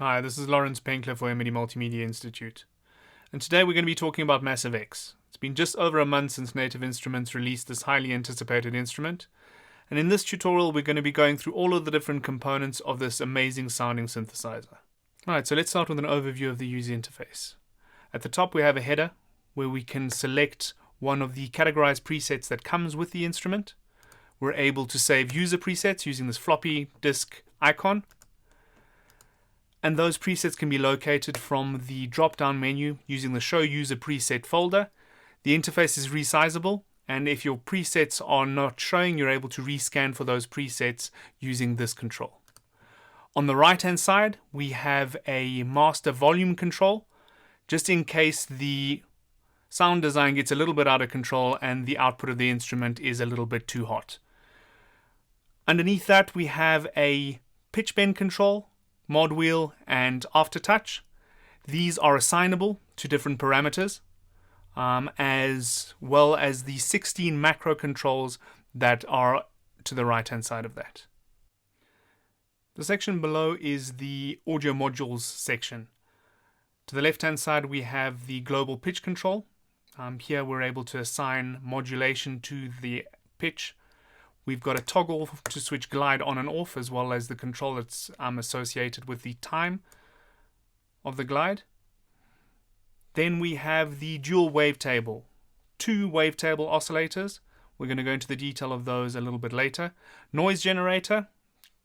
Hi, this is Lawrence Penkler for Emendy Multimedia Institute. And today we're going to be talking about Massive X. It's been just over a month since Native Instruments released this highly anticipated instrument. And in this tutorial we're going to be going through all of the different components of this amazing sounding synthesizer. Alright, so let's start with an overview of the user interface. At the top we have a header where we can select one of the categorized presets that comes with the instrument. We're able to save user presets using this floppy disk icon. And those presets can be located from the drop-down menu using the Show User Preset folder. The interface is resizable, and if your presets are not showing, you're able to rescan for those presets using this control. On the right-hand side, we have a master volume control, just in case the sound design gets a little bit out of control and the output of the instrument is a little bit too hot. Underneath that, we have a pitch bend control, mod wheel, and aftertouch. These are assignable to different parameters, as well as the 16 macro controls that are to the right hand side of that. The section below is the audio modules section. To the left hand side we have the global pitch control. Here we're able to assign modulation to the pitch. We've got a toggle to switch glide on and off, as well as the control that's associated with the time of the glide. Then we have the dual wavetable, 2 wavetable oscillators. We're going to go into the detail of those a little bit later. Noise generator,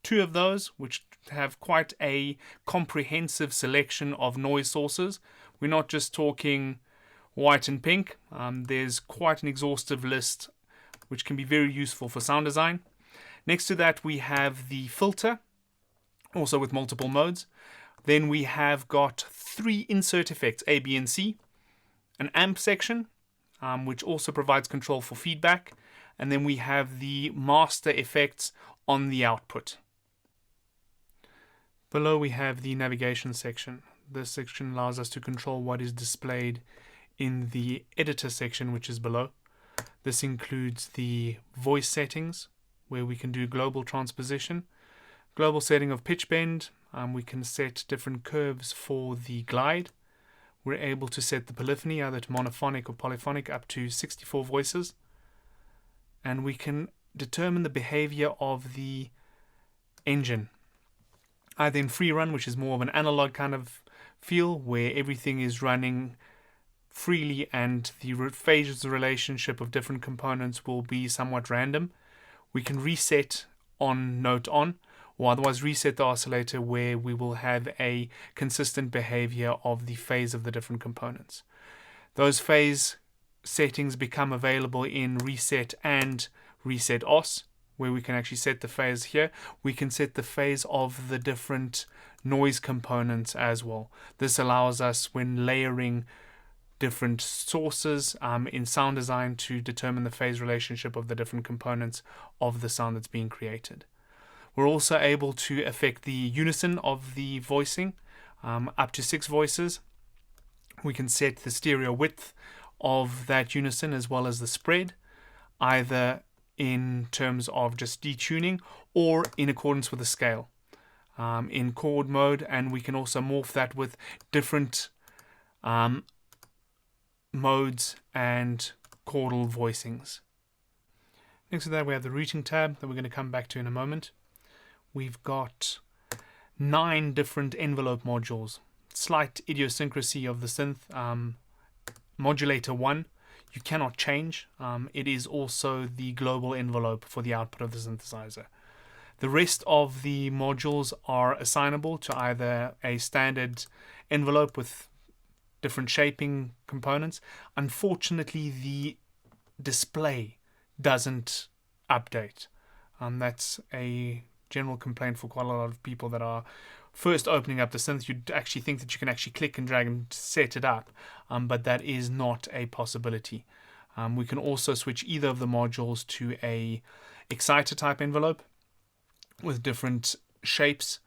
2 of those, which have quite a comprehensive selection of noise sources. We're not just talking white and pink. There's quite an exhaustive list which can be very useful for sound design. Next to that we have the filter, also with multiple modes. Then we have got 3 insert effects, A, B, and C. An amp section, which also provides control for feedback. And then we have the master effects on the output. Below we have the navigation section. This section allows us to control what is displayed in the editor section, which is below. This includes the voice settings, where we can do global transposition, global setting of pitch bend. We can set different curves for the glide. We're able to set the polyphony either to monophonic or polyphonic up to 64 voices. And we can determine the behavior of the engine, either in free run, which is more of an analog kind of feel, where everything is running freely and the phase relationship of different components will be somewhat random. We can reset on note on, or otherwise reset the oscillator, where we will have a consistent behavior of the phase of the different components. Those phase settings become available in reset and reset os, where we can actually set the phase here. We can set the phase of the different noise components as well. This allows us, when layering different sources in sound design, to determine the phase relationship of the different components of the sound that's being created. We're also able to affect the unison of the voicing, up to 6 voices. We can set the stereo width of that unison as well as the spread, either in terms of just detuning or in accordance with the scale in chord mode, and we can also morph that with different modes and chordal voicings. Next to that we have the routing tab that we're going to come back to in a moment. We've got 9 different envelope modules. Slight idiosyncrasy of the synth. Modulator 1 you cannot change. It is also the global envelope for the output of the synthesizer. The rest of the modules are assignable to either a standard envelope with different shaping components. Unfortunately, the display doesn't update. That's a general complaint for quite a lot of people that are first opening up the synth. You'd actually think that you can actually click and drag and set it up, but that is not a possibility. We can also switch either of the modules to a exciter type envelope with different shapes,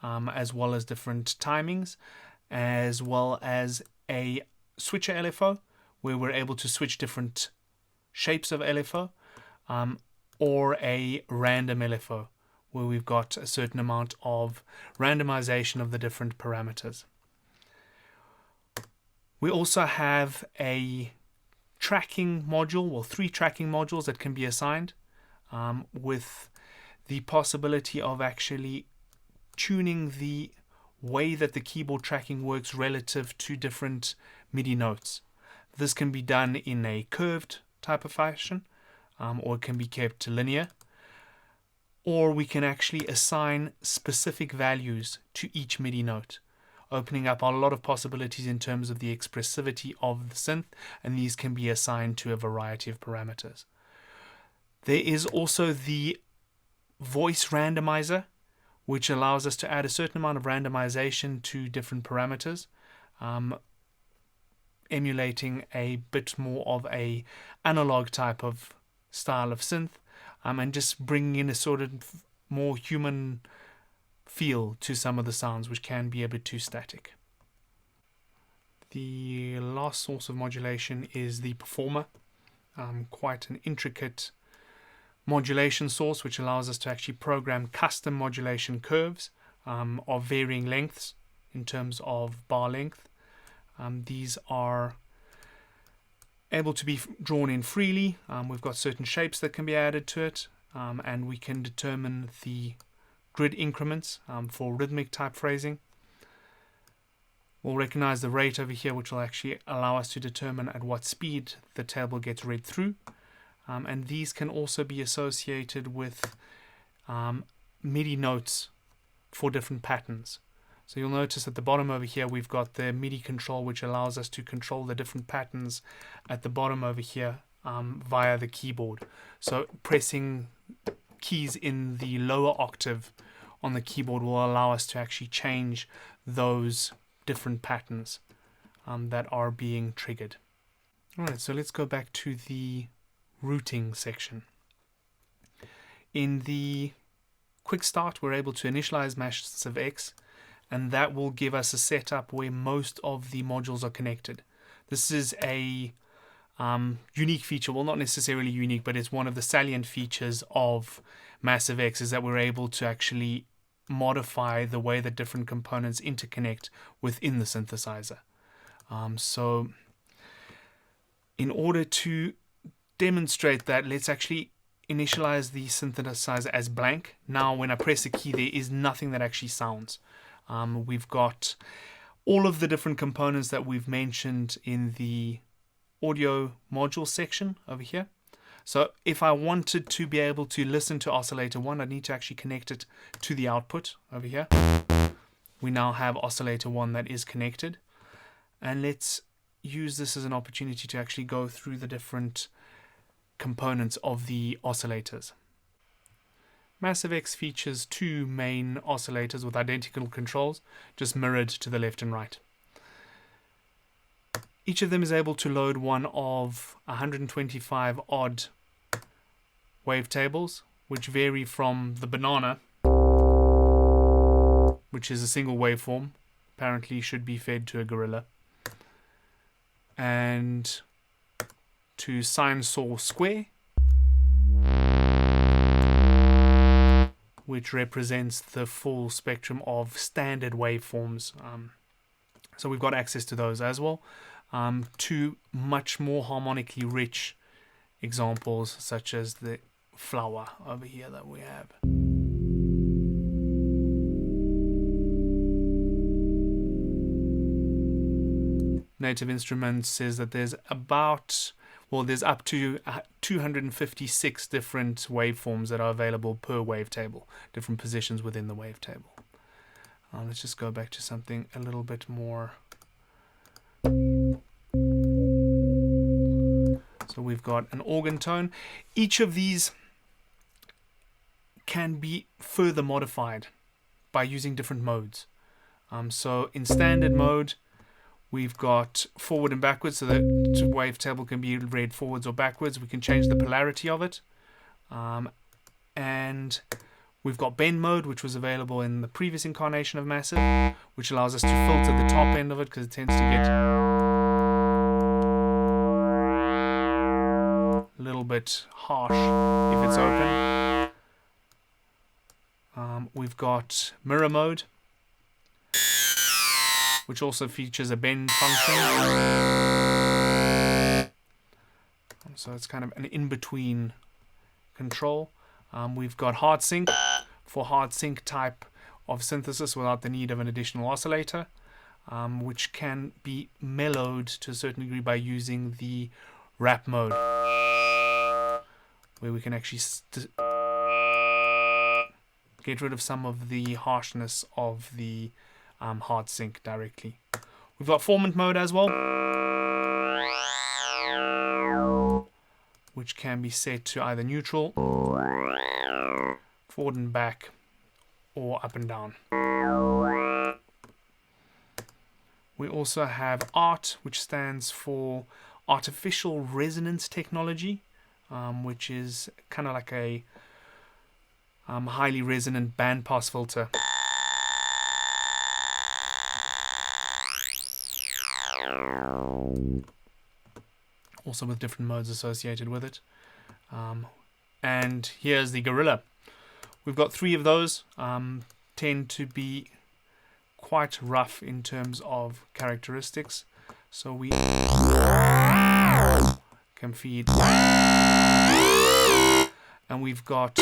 as well as different timings, as well as a switcher LFO, where we're able to switch different shapes of LFO, or a random LFO, where we've got a certain amount of randomization of the different parameters. We also have a tracking module, well, 3 tracking modules that can be assigned, with the possibility of actually tuning the way that the keyboard tracking works relative to different MIDI notes. This can be done in a curved type of fashion, or it can be kept linear, or we can actually assign specific values to each MIDI note, opening up a lot of possibilities in terms of the expressivity of the synth, and these can be assigned to a variety of parameters. There is also the voice randomizer, which allows us to add a certain amount of randomization to different parameters, emulating a bit more of a analog type of style of synth, and just bringing in a sort of more human feel to some of the sounds, which can be a bit too static. The last source of modulation is the performer, quite an intricate modulation source which allows us to actually program custom modulation curves of varying lengths in terms of bar length. These are able to be drawn in freely. We've got certain shapes that can be added to it, and we can determine the grid increments for rhythmic type phrasing. We'll recognize the rate over here, which will actually allow us to determine at what speed the table gets read through. And these can also be associated with MIDI notes for different patterns. So you'll notice at the bottom over here we've got the MIDI control, which allows us to control the different patterns at the bottom over here via the keyboard. So pressing keys in the lower octave on the keyboard will allow us to actually change those different patterns that are being triggered. Alright, so let's go back to the routing section. In the quick start, we're able to initialize Massive X, and that will give us a setup where most of the modules are connected. This is a unique feature, well, not necessarily unique, but it's one of the salient features of Massive X, is that we're able to actually modify the way that different components interconnect within the synthesizer. So in order to demonstrate that, let's actually initialize the synthesizer as blank. Now when I press a key, there is nothing that actually sounds. We've got all of the different components that we've mentioned in the audio module section over here. So if I wanted to be able to listen to oscillator 1, I need to actually connect it to the output over here. We now have oscillator 1 that is connected, and let's use this as an opportunity to actually go through the different components of the oscillators. Massive X features 2 main oscillators with identical controls, just mirrored to the left and right. Each of them is able to load one of 125 odd wavetables, which vary from the banana, which is a single waveform, apparently should be fed to a gorilla, and to sine saw square, which represents the full spectrum of standard waveforms. So we've got access to those as well. To much more harmonically rich examples, such as the flower over here that we have. Native Instruments says that there's up to 256 different waveforms that are available per wavetable, different positions within the wavetable. Let's just go back to something a little bit more. So we've got an organ tone. Each of these can be further modified by using different modes. So in standard mode, we've got forward and backwards, so that the wavetable can be read forwards or backwards. We can change the polarity of it. And we've got bend mode, which was available in the previous incarnation of Massive, which allows us to filter the top end of it because it tends to get a little bit harsh if it's open. We've got mirror mode, which also features a bend function. So it's kind of an in-between control. We've got hard sync for hard sync type of synthesis without the need of an additional oscillator, which can be mellowed to a certain degree by using the wrap mode, where we can actually get rid of some of the harshness of the hard sync directly. We've got formant mode as well, which can be set to either neutral, forward and back, or up and down. We also have ART, which stands for Artificial Resonance Technology, which is kind of like a highly resonant bandpass filter. Also with different modes associated with it. And here's the Gorilla. We've got 3 of those. Tend to be quite rough in terms of characteristics. So we can feed. And we've got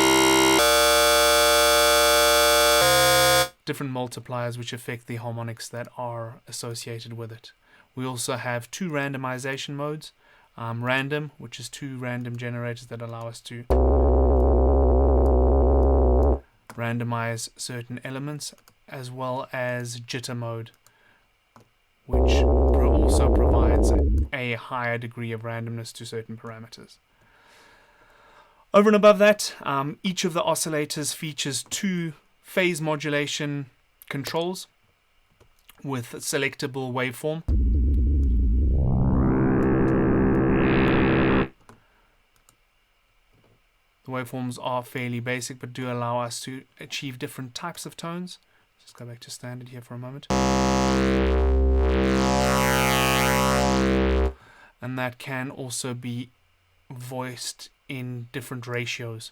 different multipliers which affect the harmonics that are associated with it. We also have 2 randomization modes. Random, which is 2 random generators that allow us to randomize certain elements, as well as jitter mode, which also provides a higher degree of randomness to certain parameters. Over and above that, each of the oscillators features 2 phase modulation controls with selectable waveform. The waveforms are fairly basic, but do allow us to achieve different types of tones. Just go back to standard here for a moment. And that can also be voiced in different ratios.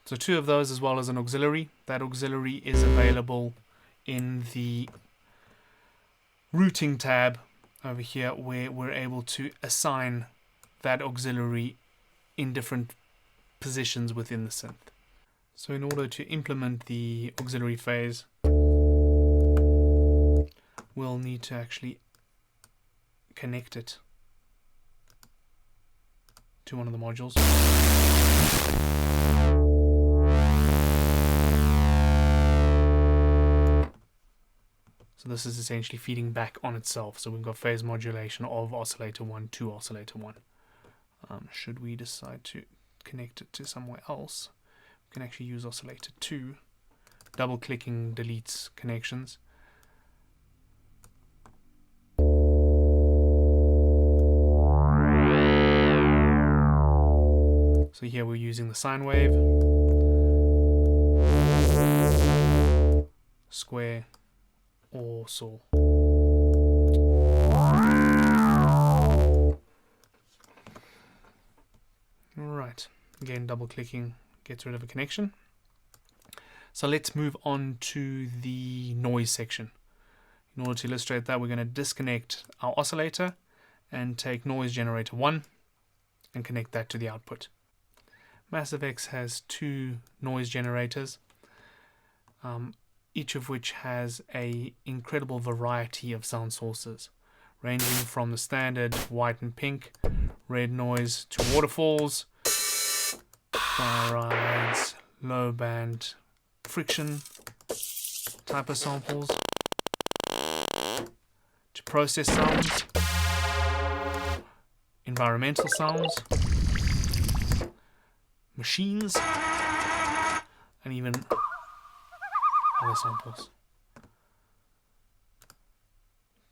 So 2 of those, as well as an auxiliary. That auxiliary is available in the routing tab over here, where we're able to assign that auxiliary in different positions within the synth. So in order to implement the auxiliary phase, we'll need to actually connect it to one of the modules. So this is essentially feeding back on itself. So we've got phase modulation of oscillator 1 to oscillator 1. Should we decide to connect it to somewhere else, we can actually use oscillator 2. Double clicking deletes connections. So here we're using the sine wave, square, or saw. Alright, again double clicking gets rid of a connection. So let's move on to the noise section. In order to illustrate that, we're going to disconnect our oscillator and take noise generator 1 and connect that to the output. Massive X has 2 noise generators, each of which has an incredible variety of sound sources, ranging from the standard white and pink, red noise, to waterfalls, fire rides, low band, friction type of samples, to process sounds, environmental sounds, machines, and even other samples.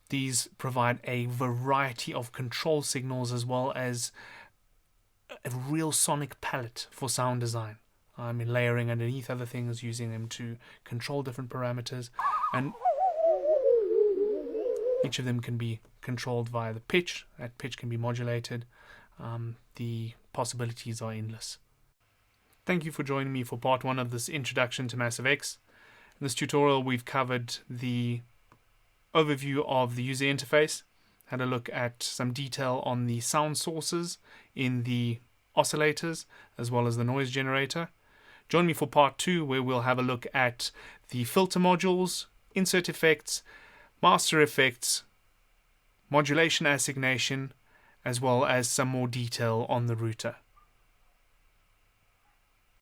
These provide a variety of control signals as well as a real sonic palette for sound design. Layering underneath other things, using them to control different parameters, and each of them can be controlled via the pitch. That pitch can be modulated. The possibilities are endless. Thank you for joining me for part 1 of this introduction to Massive X. In this tutorial we've covered the overview of the user interface, had a look at some detail on the sound sources in the oscillators as well as the noise generator. Join me for part 2 where we'll have a look at the filter modules, insert effects, master effects, modulation assignation, as well as some more detail on the router.